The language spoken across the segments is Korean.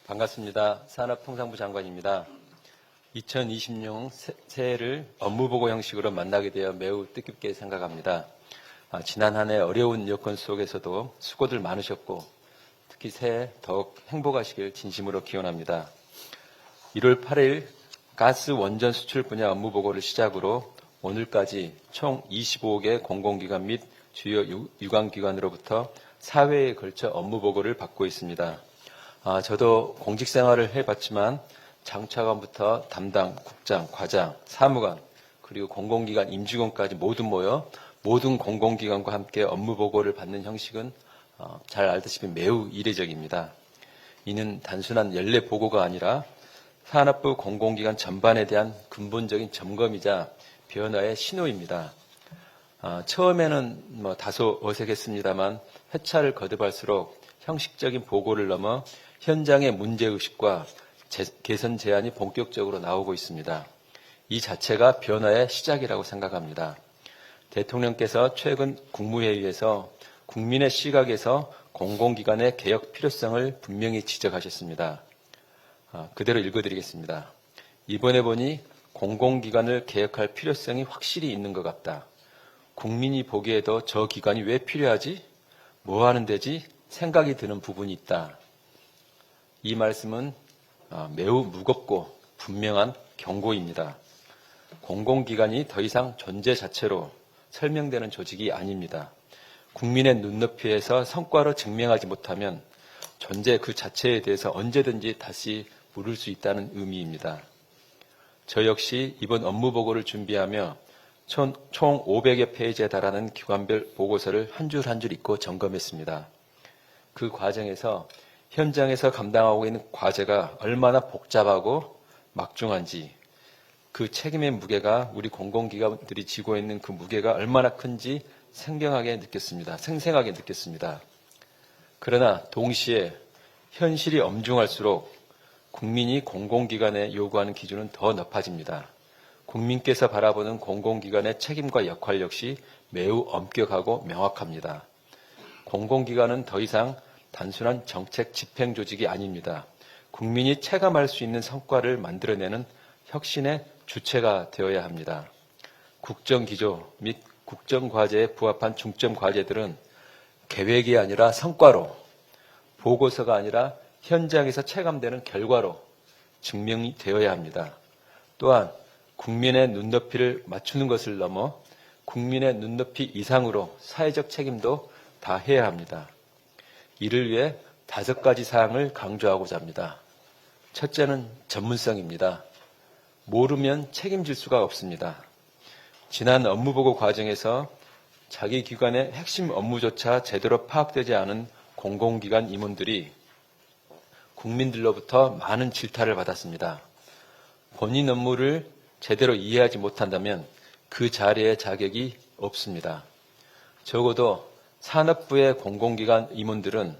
반갑습니다. 산업통상부 장관입니다. 2020년 새해를 업무보고 형식으로 만나게 되어 매우 뜻깊게 생각합니다. 지난 한 해 어려운 여건 속에서도 수고들 많으셨고 특히 새해 더욱 행복하시길 진심으로 기원합니다. 1월 8일 가스 원전 수출 분야 업무보고를 시작으로 오늘까지 총 25개 공공기관 및 주요 유관기관으로부터 4회에 걸쳐 업무보고를 받고 있습니다. 저도 공직생활을 해봤지만 장차관부터 담당, 국장, 과장, 사무관, 그리고 공공기관 임직원까지 모두 모여 모든 공공기관과 함께 업무보고를 받는 형식은 잘 알다시피 매우 이례적입니다. 이는 단순한 연례 보고가 아니라 산업부 공공기관 전반에 대한 근본적인 점검이자 변화의 신호입니다. 처음에는 다소 어색했습니다만 회차를 거듭할수록 형식적인 보고를 넘어 현장의 문제의식과 개선 제안이 본격적으로 나오고 있습니다. 이 자체가 변화의 시작이라고 생각합니다. 대통령께서 최근 국무회의에서 국민의 시각에서 공공기관의 개혁 필요성을 분명히 지적하셨습니다. 그대로 읽어드리겠습니다. 이번에 보니 공공기관을 개혁할 필요성이 확실히 있는 것 같다. 국민이 보기에도 저 기관이 왜 필요하지? 뭐 하는 데지? 생각이 드는 부분이 있다. 이 말씀은 매우 무겁고 분명한 경고입니다. 공공기관이 더 이상 존재 자체로 설명되는 조직이 아닙니다. 국민의 눈높이에서 성과로 증명하지 못하면 존재 그 자체에 대해서 언제든지 다시 물을 수 있다는 의미입니다. 저 역시 이번 업무보고를 준비하며 총 500여 페이지에 달하는 기관별 보고서를 한 줄 한 줄 읽고 점검했습니다. 그 과정에서 현장에서 감당하고 있는 과제가 얼마나 복잡하고 막중한지, 그 책임의 무게가 우리 공공기관들이 지고 있는 그 무게가 얼마나 큰지 생생하게 느꼈습니다. 그러나 동시에 현실이 엄중할수록 국민이 공공기관에 요구하는 기준은 더 높아집니다. 국민께서 바라보는 공공기관의 책임과 역할 역시 매우 엄격하고 명확합니다. 공공기관은 더 이상 단순한 정책 집행 조직이 아닙니다. 국민이 체감할 수 있는 성과를 만들어내는 혁신의 주체가 되어야 합니다. 국정기조 및 국정과제에 부합한 중점 과제들은 계획이 아니라 성과로, 보고서가 아니라 현장에서 체감되는 결과로 증명이 되어야 합니다. 또한 국민의 눈높이를 맞추는 것을 넘어 국민의 눈높이 이상으로 사회적 책임도 다해야 합니다. 이를 위해 5가지 사항을 강조하고자 합니다. 첫째는 전문성입니다. 모르면 책임질 수가 없습니다. 지난 업무보고 과정에서 자기 기관의 핵심 업무조차 제대로 파악되지 않은 공공기관 임원들이 국민들로부터 많은 질타를 받았습니다. 본인 업무를 제대로 이해하지 못한다면 그 자리에 자격이 없습니다. 적어도 산업부의 공공기관 임원들은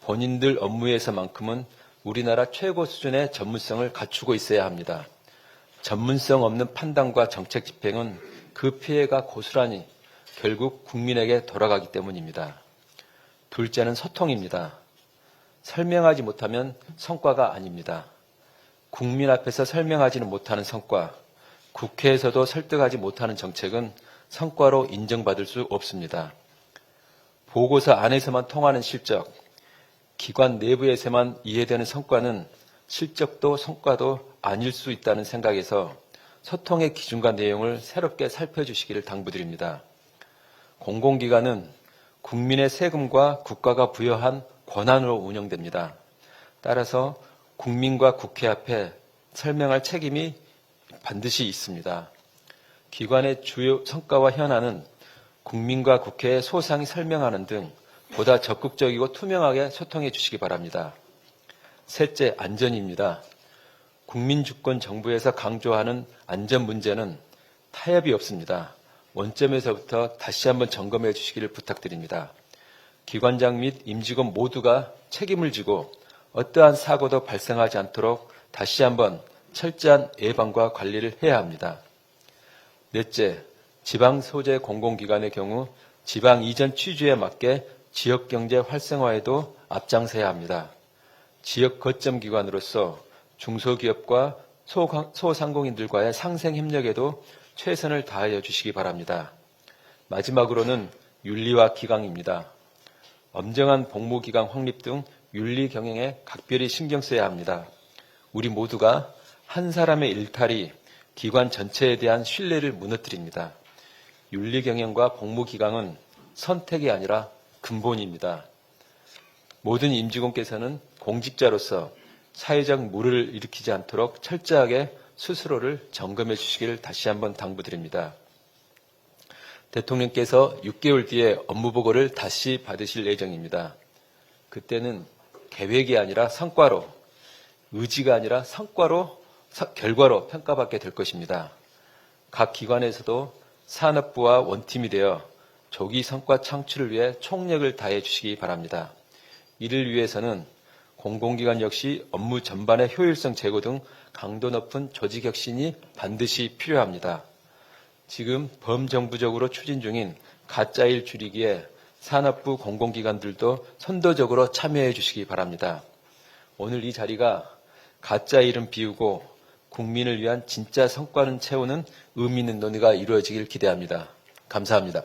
본인들 업무에서만큼은 우리나라 최고 수준의 전문성을 갖추고 있어야 합니다. 전문성 없는 판단과 정책 집행은 그 피해가 고스란히 결국 국민에게 돌아가기 때문입니다. 둘째는 소통입니다. 설명하지 못하면 성과가 아닙니다. 국민 앞에서 설명하지는 못하는 성과, 국회에서도 설득하지 못하는 정책은 성과로 인정받을 수 없습니다. 보고서 안에서만 통하는 실적, 기관 내부에서만 이해되는 성과는 실적도 성과도 아닐 수 있다는 생각에서 소통의 기준과 내용을 새롭게 살펴주시기를 당부드립니다. 공공기관은 국민의 세금과 국가가 부여한 권한으로 운영됩니다. 따라서 국민과 국회 앞에 설명할 책임이 반드시 있습니다. 기관의 주요 성과와 현안은 국민과 국회에 소상히 설명하는 등 보다 적극적이고 투명하게 소통해 주시기 바랍니다. 셋째, 안전입니다. 국민주권 정부에서 강조하는 안전 문제는 타협이 없습니다. 원점에서부터 다시 한번 점검해 주시기를 부탁드립니다. 기관장 및 임직원 모두가 책임을 지고 어떠한 사고도 발생하지 않도록 다시 한번 철저한 예방과 관리를 해야 합니다. 넷째, 지방 소재 공공기관의 경우 지방 이전 취지에 맞게 지역경제 활성화에도 앞장서야 합니다. 지역 거점 기관으로서 중소기업과 소상공인들과의 상생 협력에도 최선을 다하여 주시기 바랍니다. 마지막으로는 윤리와 기강입니다. 엄정한 복무기강 확립 등 윤리 경영에 각별히 신경 써야 합니다. 우리 모두가 한 사람의 일탈이 기관 전체에 대한 신뢰를 무너뜨립니다. 윤리 경영과 복무기강은 선택이 아니라 근본입니다. 모든 임직원께서는 공직자로서 사회적 물을 일으키지 않도록 철저하게 스스로를 점검해 주시기를 다시 한번 당부드립니다. 대통령께서 6개월 뒤에 업무보고를 다시 받으실 예정입니다. 그때는 계획이 아니라 성과로, 의지가 아니라 결과로 평가받게 될 것입니다. 각 기관에서도 산업부와 원팀이 되어 조기 성과 창출을 위해 총력을 다해 주시기 바랍니다. 이를 위해서는 공공기관 역시 업무 전반의 효율성 제고 등 강도 높은 조직 혁신이 반드시 필요합니다. 지금 범정부적으로 추진 중인 가짜일 줄이기에 산업부 공공기관들도 선도적으로 참여해 주시기 바랍니다. 오늘 이 자리가 가짜일은 비우고 국민을 위한 진짜 성과는 채우는 의미 있는 논의가 이루어지길 기대합니다. 감사합니다.